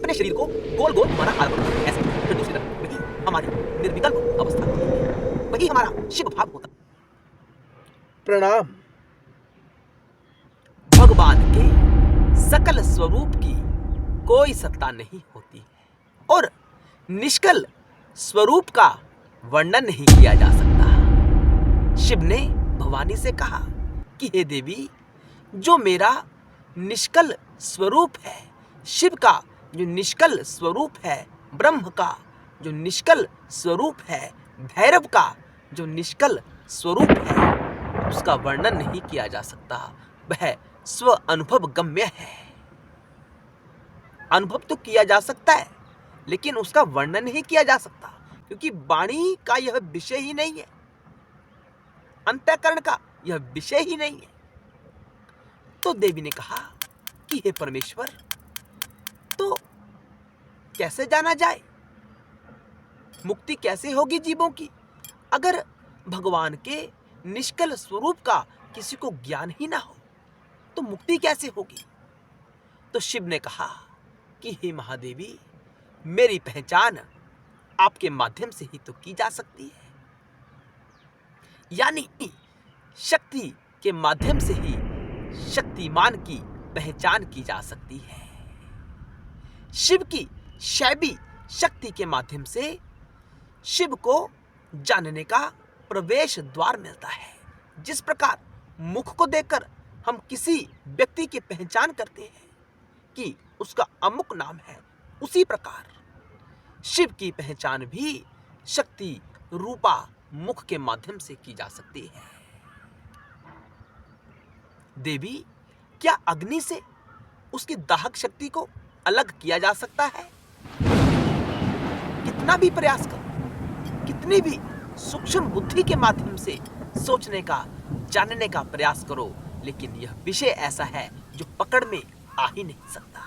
अपने शरीर को गोल गोल घुमाना आरंभ करते हैं। ऐसे फिर दूसरी तरफ वही हमारी निर्विकल्प अवस्था होती है, वही हमारा शिव भाव होता है। प्रणाम। भगवान के सकल स्वरूप की कोई सत्ता नहीं होती है और निष्कल स्वरूप का वर्णन नहीं किया जा सकता। शिव ने भवानी से कहा कि हे देवी, जो मेरा निष्कल स्वरूप है, शिव का जो निष्कल स्वरूप है, ब्रह्म का जो निष्कल स्वरूप है, भैरव का जो निष्कल स्वरूप है, उसका वर्णन नहीं किया जा सकता। वह स्व अनुभव गम्य है। अनुभव तो किया जा सकता है, लेकिन उसका वर्णन नहीं किया जा सकता, क्योंकि वाणी का यह विषय ही नहीं है, अंतःकरण का यह विषय ही नहीं है। तो देवी ने कहा कि हे परमेश्वर, तो कैसे जाना जाए, मुक्ति कैसे होगी जीवों की, अगर भगवान के निष्कल स्वरूप का किसी को ज्ञान ही ना हो, तो मुक्ति कैसे होगी। तो शिव ने कहा कि हे महादेवी, मेरी पहचान आपके माध्यम से ही तो की जा सकती है, यानी शक्ति के माध्यम से ही शक्तिमान की पहचान की जा सकती है। शिव की शैवी शक्ति के माध्यम से शिव को जानने का प्रवेश द्वार मिलता है। जिस प्रकार मुख को देखकर हम किसी व्यक्ति की पहचान करते हैं कि उसका अमुक नाम है, उसी प्रकार शिव की पहचान भी शक्ति रूपा मुख के माध्यम से की जा सकती है। देवी, क्या अग्नि से उसकी दाहक शक्ति को अलग किया जा सकता है? कितना भी प्रयास करो, कितनी भी सूक्ष्म बुद्धि के माध्यम से सोचने का, जानने का प्रयास करो, लेकिन यह विषय ऐसा है जो पकड़ में आ ही नहीं सकता।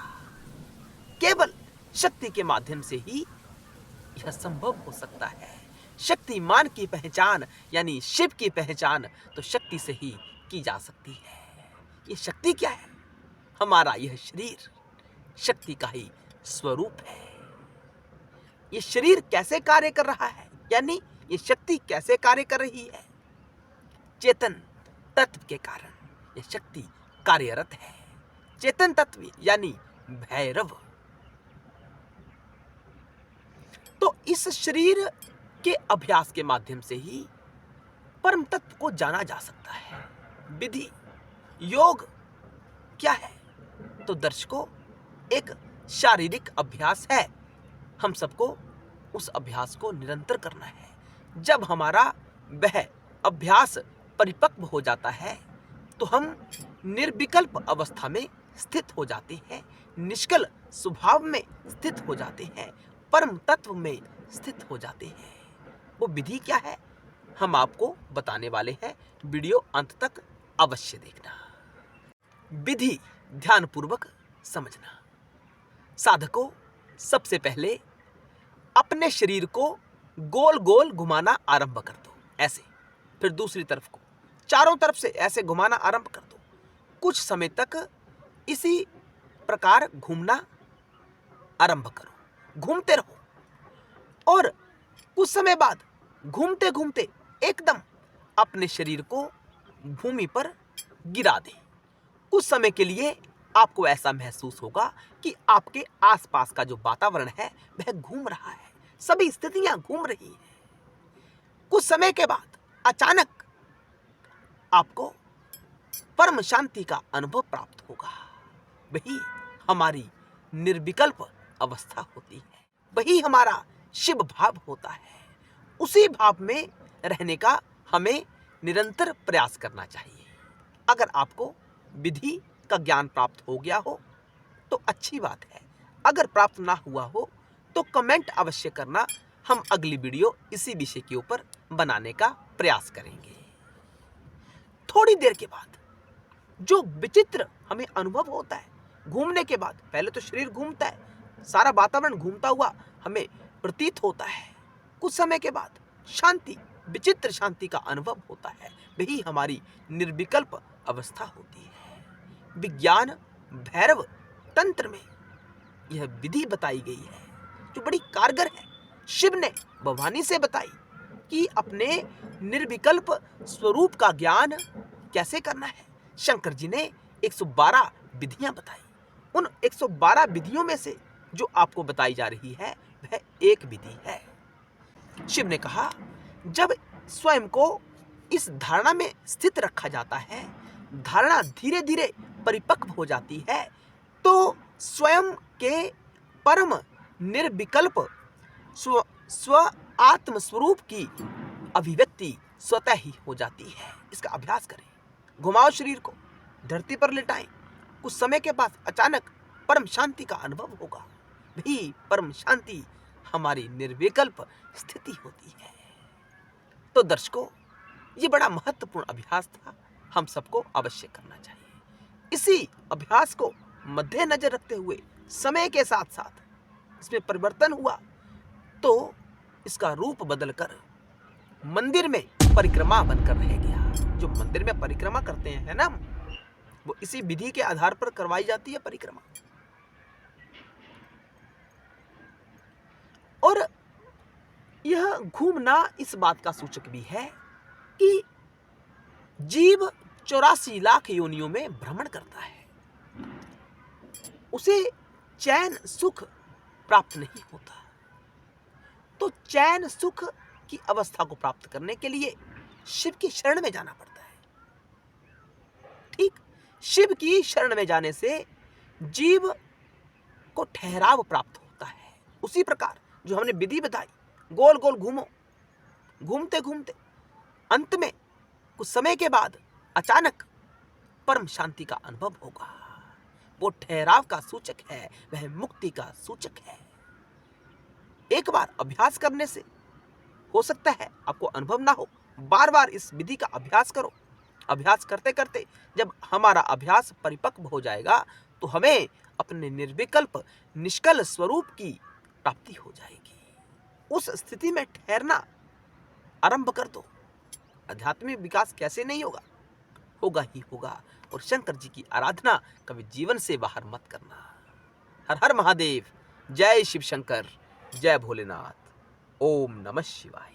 केवल शक्ति के माध्यम से ही यह संभव हो सकता है। शक्तिमान की पहचान यानी शिव की पहचान तो शक्ति से ही की जा सकती है। ये शक्ति क्या है? हमारा यह शरीर शक्ति का ही स्वरूप है। ये शरीर कैसे कार्य कर रहा है, यानी ये शक्ति कैसे कार्य कर रही है? चेतन तत्व के कारण यह शक्ति कार्यरत है। चेतन तत्व यानी भैरव। तो इस शरीर के अभ्यास के माध्यम से ही परम तत्व को जाना जा सकता है। विधि योग क्या है? तो दर्शकों, एक शारीरिक अभ्यास है। हम सबको उस अभ्यास को निरंतर करना है। जब हमारा वह अभ्यास परिपक्व हो जाता है, तो हम निर्विकल्प अवस्था में स्थित हो जाते हैं, निष्कल स्वभाव में स्थित हो जाते हैं, परम तत्व में स्थित हो जाते हैं। वो विधि क्या है, हम आपको बताने वाले हैं। वीडियो अंत तक अवश्य देखना। विधि ध्यानपूर्वक समझना। साधकों, सबसे पहले अपने शरीर को गोल गोल घुमाना आरंभ कर दो, ऐसे। फिर दूसरी तरफ को चारों तरफ से ऐसे घुमाना आरंभ कर दो। कुछ समय तक इसी प्रकार घूमना आरंभ करो, घूमते रहो और कुछ समय बाद घूमते घूमते एकदम अपने शरीर को भूमि पर गिरा दें। कुछ समय के लिए आपको ऐसा महसूस होगा कि आपके आसपास का जो वातावरण है वह घूम रहा है, सभी स्थितियां घूम रही हैं। कुछ समय के बाद अचानक आपको परम शांति का अनुभव प्राप्त होगा। वही हमारी निर्विकल्प अवस्था होती है, वही हमारा शिव भाव होता है। उसी भाव में रहने का हमें निरंतर प्रयास करना चाहिए। अगर आपको विधि का ज्ञान प्राप्त हो गया हो तो अच्छी बात है, अगर प्राप्त ना हुआ हो तो कमेंट अवश्य करना। हम अगली वीडियो इसी विषय के ऊपर बनाने का प्रयास करेंगे। थोड़ी देर के बाद जो विचित्र हमें अनुभव होता है, घूमने के बाद पहले तो शरीर घूमता है, सारा वातावरण घूमता हुआ हमें प्रतीत होता है। कुछ समय के बाद शांति, विचित्र शांति का अनुभव होता है, वही हमारी निर्विकल्प अवस्था होती है। विज्ञान भैरव तंत्र में यह विधि बताई गई है जो बड़ी कारगर है। शिव ने भवानी से बताई कि अपने निर्विकल्प स्वरूप का ज्ञान कैसे करना है। शंकर जी ने 112 विधियां बताई। उन 112 विधियों में से जो आपको बताई जा रही है वह एक विधि है। शिव ने कहा, जब स्वयं को इस धारणा में स्थित रखा जाता है, धारणा धीरे धीरे परिपक्व हो जाती है, तो स्वयं के परम निर्विकल्प स्व आत्म स्वरूप की अभिव्यक्ति स्वतः ही हो जाती है। इसका अभ्यास करें। घुमाओ शरीर को, धरती पर लिटाएं। कुछ समय के बाद अचानक परम शांति का अनुभव होगा। भी परम शांति हमारी निर्विकल्प स्थिति होती है। तो दर्शकों, ये बड़ा महत्वपूर्ण अभ्यास था, हम सबको अवश्य करना चाहिए। इसी अभ्यास को मद्देनजर रखते हुए समय के साथ साथ इसमें परिवर्तन हुआ तो इसका रूप बदलकर मंदिर में परिक्रमा बनकर रह गया। जो मंदिर में परिक्रमा करते हैं ना, वो इसी विधि के आधार पर करवाई जाती है परिक्रमा। और यह घूमना इस बात का सूचक भी है कि जीव 84 लाख योनियों में भ्रमण करता है, उसे चैन सुख प्राप्त नहीं होता। तो चैन सुख की अवस्था को प्राप्त करने के लिए शिव की शरण में जाना पड़ता है। ठीक, शिव की शरण में जाने से जीव को ठहराव प्राप्त होता है। उसी प्रकार जो हमने विधि बताई, गोल गोल घूमो, घूमते घूमते अंत में कुछ समय के बाद अचानक परम शांति का अनुभव होगा। वो ठहराव का सूचक है, वह मुक्ति का सूचक है। एक बार अभ्यास करने से हो सकता है आपको अनुभव ना हो, बार बार इस विधि का अभ्यास करो। अभ्यास करते करते जब हमारा अभ्यास परिपक्व हो जाएगा तो हमें अपने निर्विकल्प निष्कल स्वरूप की प्राप्ति हो जाएगी। उस स्थिति में ठहरना आरंभ कर दो। आध्यात्मिक विकास कैसे नहीं होगा? होगा ही होगा। और शंकर जी की आराधना कभी जीवन से बाहर मत करना। हर हर महादेव। जय शिव शंकर, जय भोलेनाथ। ओम नमः शिवाय।